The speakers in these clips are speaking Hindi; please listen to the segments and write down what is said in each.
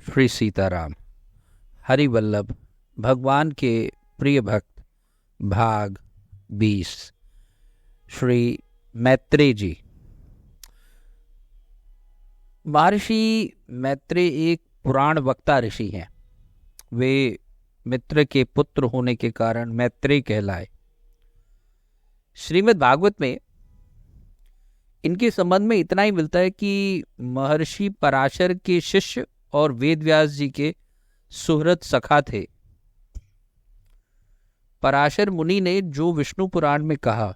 श्री सीताराम। हरिवल्लभ भगवान के प्रिय भक्त भाग 20। श्री मैत्रेय जी। महर्षि मैत्रेय एक पुराण वक्ता ऋषि हैं। वे मित्र के पुत्र होने के कारण मैत्रेय कहलाए। श्रीमद् भागवत में इनके संबंध में इतना ही मिलता है कि महर्षि पराशर के शिष्य और वेदव्यास जी के सुहृद सखा थे। पराशर मुनि ने जो विष्णु पुराण में कहा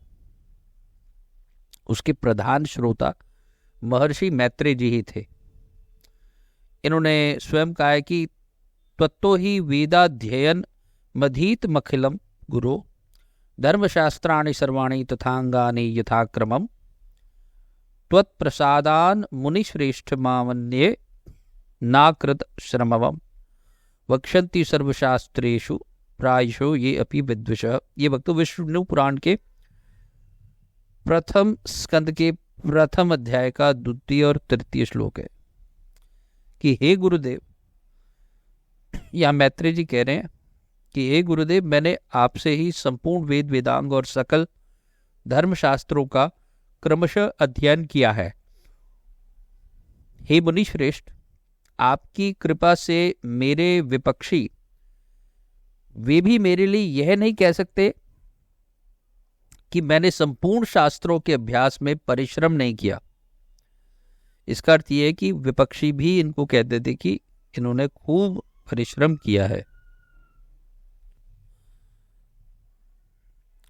उसके प्रधान श्रोता महर्षि मैत्रेय जी ही थे। इन्होंने स्वयं कहा है कि त्वत्तो ही वेदाध्ययन मधीत मखिलम गुरो धर्मशास्त्राणि सर्वाणि तथांगानि यथाक्रमम त्वत्प्रसादान मुनिश्रेष्ठ मामन्ये नाकृत श्रमवम वक्षन्ति सर्वशास्त्रेषु प्रायशो ये अपि विद्विषः। ये वक्त विष्णु पुराण के प्रथम स्कंद के प्रथम अध्याय का द्वितीय और तृतीय श्लोक है कि हे गुरुदेव, यह मैत्रेय जी कह रहे हैं कि हे गुरुदेव, मैंने आपसे ही संपूर्ण वेद वेदांग और सकल धर्मशास्त्रों का क्रमशः अध्ययन किया है। हे मुनि श्रेष्ठ, आपकी कृपा से मेरे विपक्षी वे भी मेरे लिए यह नहीं कह सकते कि मैंने संपूर्ण शास्त्रों के अभ्यास में परिश्रम नहीं किया। इसका अर्थ यह है कि विपक्षी भी इनको कहते थे कि इन्होंने खूब परिश्रम किया है।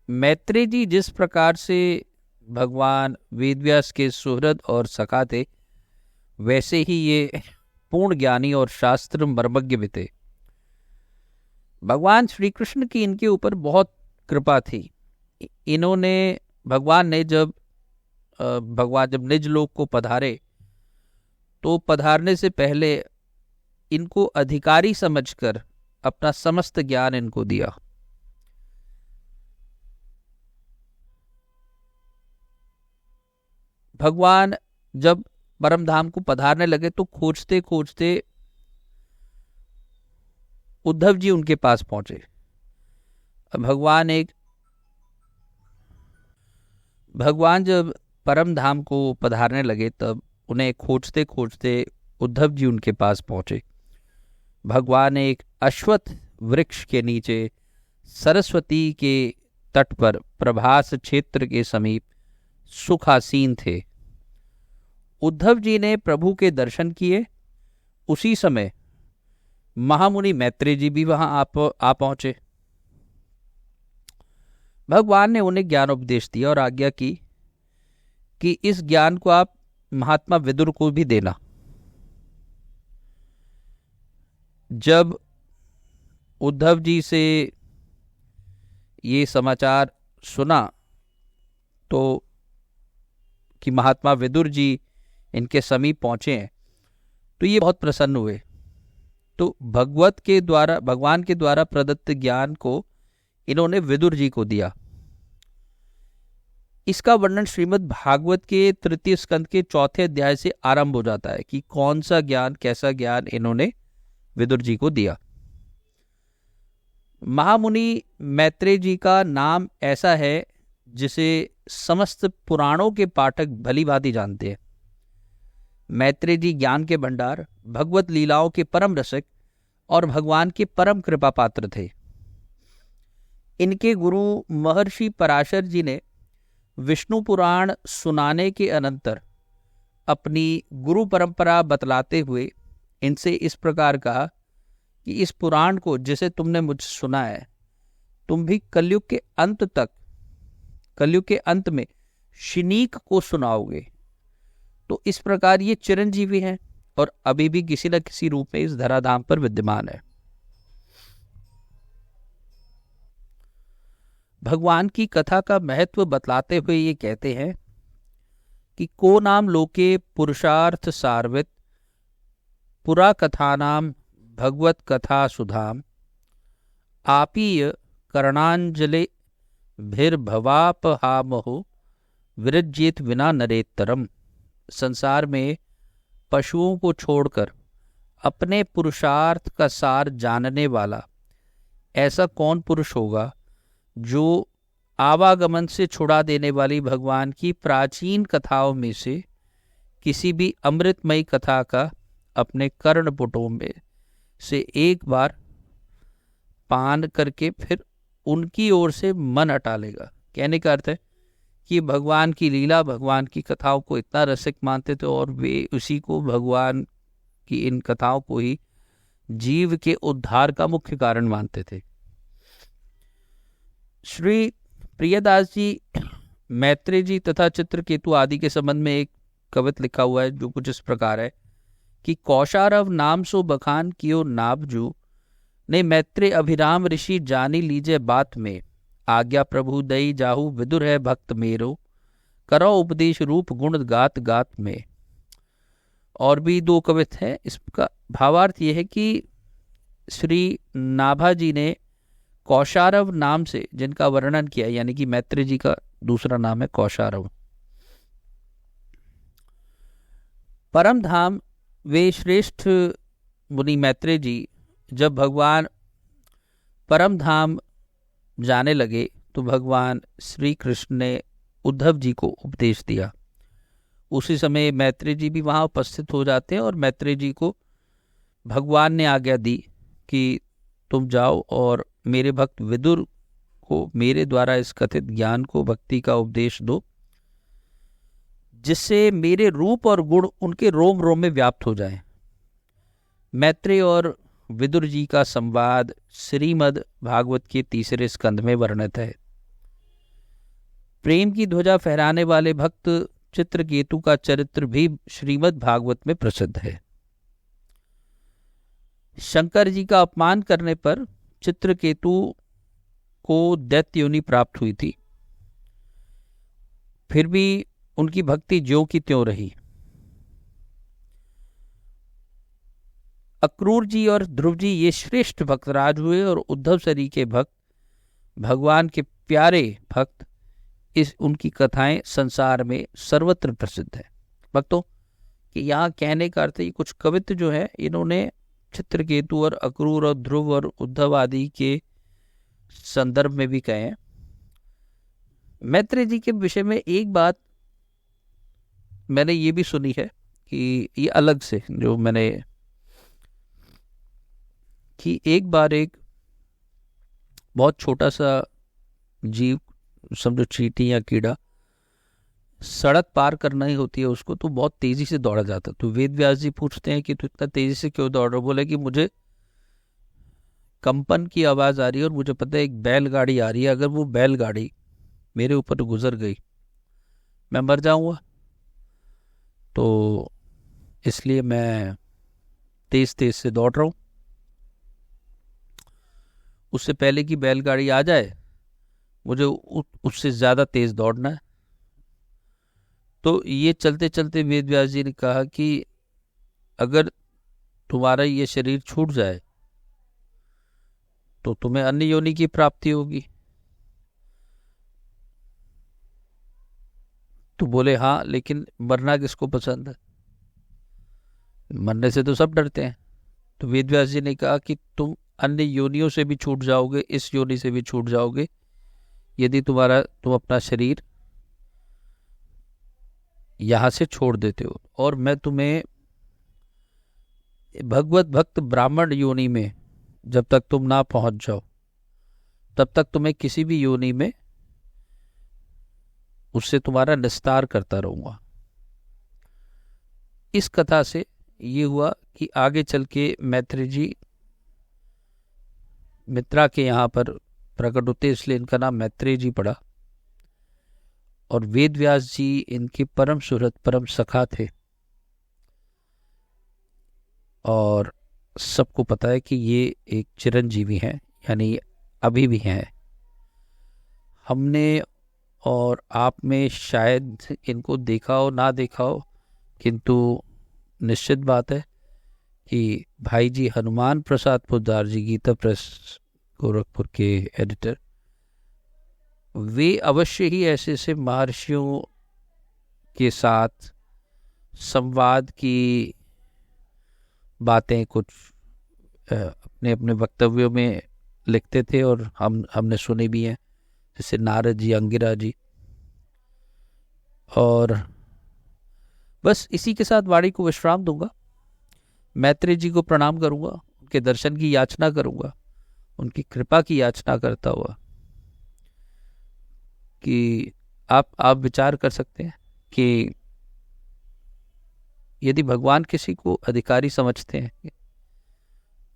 मैत्रेय जी जिस प्रकार से भगवान वेदव्यास के सुहृद और सखा थे, वैसे ही ये पूर्ण ज्ञानी और शास्त्र मर्मज्ञ भी थे। भगवान श्री कृष्ण की इनके ऊपर बहुत कृपा थी। भगवान जब निज लोक को पधारे तो पधारने से पहले इनको अधिकारी समझकर अपना समस्त ज्ञान इनको दिया। भगवान जब परम धाम को पधारने लगे तो खोजते खोजते उद्धव जी उनके पास पहुंचे। भगवान जब परम धाम को पधारने लगे तब उन्हें खोजते खोजते उद्धव जी उनके पास पहुंचे। भगवान एक अश्वत्थ वृक्ष के नीचे सरस्वती के तट पर प्रभास क्षेत्र के समीप सुखासीन थे। उद्धव जी ने प्रभु के दर्शन किए। उसी समय महामुनि मैत्रेय जी भी वहां आ पहुंचे। भगवान ने उन्हें ज्ञानोपदेश दिया और आज्ञा की कि इस ज्ञान को आप महात्मा विदुर को भी देना। जब उद्धव जी से ये समाचार सुना तो कि महात्मा विदुर जी इनके समीप पहुंचे हैं, तो ये बहुत प्रसन्न हुए। तो भगवान के द्वारा प्रदत्त ज्ञान को इन्होंने विदुर जी को दिया। इसका वर्णन श्रीमद् भागवत के तृतीय स्कंद के चौथे अध्याय से आरंभ हो जाता है कि कौन सा ज्ञान, कैसा ज्ञान इन्होंने विदुर जी को दिया। महामुनि मैत्रेय जी का नाम ऐसा है जिसे समस्त पुराणों के पाठक भली भांति जानते हैं। मैत्रेय जी ज्ञान के भंडार, भगवत लीलाओं के परम रसिक और भगवान के परम कृपा पात्र थे। इनके गुरु महर्षि पराशर जी ने विष्णु पुराण सुनाने के अनंतर अपनी गुरु परंपरा बतलाते हुए इनसे इस प्रकार कहा कि इस पुराण को जिसे तुमने मुझसे सुना है, तुम भी कलयुग के अंत में शिनीक को सुनाओगे। तो इस प्रकार ये चिरंजीवी हैं और अभी भी किसी न किसी रूप में इस धराधाम पर विद्यमान है। भगवान की कथा का महत्व बतलाते हुए ये कहते हैं कि को नाम लोके पुरुषार्थ सारवित पुरा कथानाम भगवत कथा सुधाम आपीय करणांजलि भिर्भवापहामहो विरज्येत विना नरेत्तरम। संसार में पशुओं को छोड़कर अपने पुरुषार्थ का सार जानने वाला ऐसा कौन पुरुष होगा जो आवागमन से छुड़ा देने वाली भगवान की प्राचीन कथाओं में से किसी भी अमृतमयी कथा का अपने कर्णपुटों में से एक बार पान करके फिर उनकी ओर से मन हटा लेगा। कहने का अर्थ है कि भगवान की लीला, भगवान की कथाओं को इतना रसिक मानते थे और वे उसी को, भगवान की इन कथाओं को ही जीव के उद्धार का मुख्य कारण मानते थे। श्री प्रियदास जी मैत्रेय जी तथा चित्रकेतु आदि के संबंध में एक कवित लिखा हुआ है जो कुछ इस प्रकार है कि कौशारव नाम सो बखान कियो नाभजू ने मैत्रेय अभिराम ऋषि जानी लीजे बात में आज्ञा प्रभु दई जाहू विदुर है भक्त मेरो करो उपदेश रूप गुण गात गात में। और भी दो कवित हैं। इसका भावार्थ यह है कि श्री नाभा जी ने कौशारव नाम से जिनका वर्णन किया, यानी कि मैत्रेय जी का दूसरा नाम है कौशारव, परम धाम वे श्रेष्ठ मुनि मैत्रेय जी जब भगवान परम धाम जाने लगे तो भगवान श्री कृष्ण ने उद्धव जी को उपदेश दिया। उसी समय मैत्रेय जी भी वहाँ उपस्थित हो जाते हैं और मैत्रेय जी को भगवान ने आज्ञा दी कि तुम जाओ और मेरे भक्त विदुर को मेरे द्वारा इस कथित ज्ञान को, भक्ति का उपदेश दो, जिससे मेरे रूप और गुण उनके रोम रोम में व्याप्त हो जाएं। मैत्रेय और विदुर जी का संवाद श्रीमद् भागवत के तीसरे स्कंध में वर्णित है। प्रेम की ध्वजा फहराने वाले भक्त चित्रकेतु का चरित्र भी श्रीमद् भागवत में प्रसिद्ध है। शंकर जी का अपमान करने पर चित्रकेतु को दैत्य योनि प्राप्त हुई थी, फिर भी उनकी भक्ति ज्यों की त्यों रही। अक्रूर जी और ध्रुव जी ये श्रेष्ठ भक्तराज हुए और उद्धव सरी के भक्त, भगवान के प्यारे भक्त, इस उनकी कथाएं संसार में सर्वत्र प्रसिद्ध है। भक्तों कि यहाँ कहने का अर्थ, ये कुछ कवित्व जो है इन्होंने चित्रकेतु और अक्रूर और ध्रुव और उद्धव आदि के संदर्भ में भी कहे हैं। मैत्रेय जी के विषय में एक बात मैंने ये भी सुनी है कि ये अलग से जो मैंने कि एक बार एक बहुत छोटा सा जीव, समझो चींटी या कीड़ा, सड़क पार करना ही होती है उसको तो बहुत तेजी से दौड़ा जाता। तो वेद व्यास जी पूछते हैं कि तू इतना तेजी से क्यों दौड़ रहा? बोले कि मुझे कंपन की आवाज आ रही है और मुझे पता है एक बैलगाड़ी आ रही है, अगर वो बैलगाड़ी मेरे ऊपर गुजर गई मैं मर जाऊंगा, तो इसलिए मैं तेज तेज से दौड़ रहा हूं। उससे पहले कि बैलगाड़ी आ जाए मुझे उससे ज्यादा तेज दौड़ना है। तो ये चलते चलते वेद व्यास जी ने कहा कि अगर तुम्हारा ये शरीर छूट जाए तो तुम्हें अन्य योनि की प्राप्ति होगी। तो बोले हाँ, लेकिन मरना किसको पसंद है? मरने से तो सब डरते हैं। तो वेद व्यास जी ने कहा कि तुम अन्य योनियों से भी छूट जाओगे, इस योनि से भी छूट जाओगे, यदि तुम अपना शरीर यहां से छोड़ देते हो और मैं तुम्हें भगवत भक्त ब्राह्मण योनि में जब तक तुम ना पहुंच जाओ तब तक तुम्हें किसी भी योनि में उससे तुम्हारा निस्तार करता रहूंगा। इस कथा से ये हुआ कि आगे चल के मैत्रेय जी मित्रा के यहाँ पर प्रकट होते, इसलिए इनका नाम मैत्रेय जी पड़ा। और वेद व्यास जी इनके परम सुहृद, परम सखा थे और सबको पता है कि ये एक चिरंजीवी हैं, यानी अभी भी हैं। हमने और आप में शायद इनको देखा हो ना देखा हो, किंतु निश्चित बात है कि भाई जी हनुमान प्रसाद पोद्दार जी, गीता प्रेस गोरखपुर के एडिटर, वे अवश्य ही ऐसे ऐसे महर्षियों के साथ संवाद की बातें कुछ अपने अपने वक्तव्यों में लिखते थे और हमने सुने भी हैं, जैसे नारद जी, अंगिरा जी। और बस इसी के साथ वाणी को विश्राम दूंगा। मैत्रेय जी को प्रणाम करूंगा, उनके दर्शन की याचना करूंगा, उनकी कृपा की याचना करता हुआ कि आप विचार कर सकते हैं कि यदि भगवान किसी को अधिकारी समझते हैं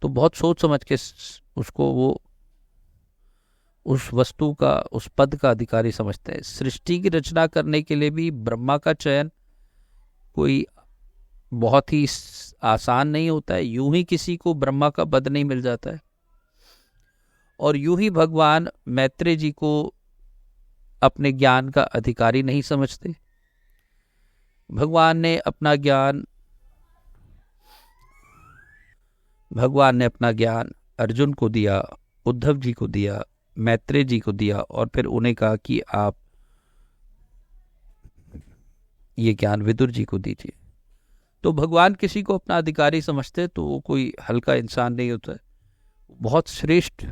तो बहुत सोच समझ के उसको वो उस वस्तु का, उस पद का अधिकारी समझते हैं। सृष्टि की रचना करने के लिए भी ब्रह्मा का चयन कोई बहुत ही आसान नहीं होता है। यूं ही किसी को ब्रह्मा का पद नहीं मिल जाता है। और यूं ही भगवान मैत्रेय जी को अपने ज्ञान का अधिकारी नहीं समझते। भगवान ने अपना ज्ञान अर्जुन को दिया, उद्धव जी को दिया, मैत्रेय जी को दिया, और फिर उन्हें कहा कि आप ये ज्ञान विदुर जी को दीजिए। तो भगवान किसी को अपना अधिकारी समझते तो वो कोई हल्का इंसान नहीं होता है, बहुत श्रेष्ठ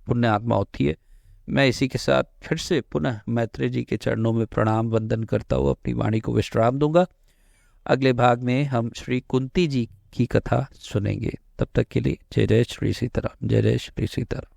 पुण्य आत्मा होती है। मैं इसी के साथ फिर से पुनः मैत्रेय जी के चरणों में प्रणाम वंदन करता हुआ अपनी वाणी को विश्राम दूंगा। अगले भाग में हम श्री कुंती जी की कथा सुनेंगे। तब तक के लिए जय जय श्री सीताराम, जय जय श्री सीताराम।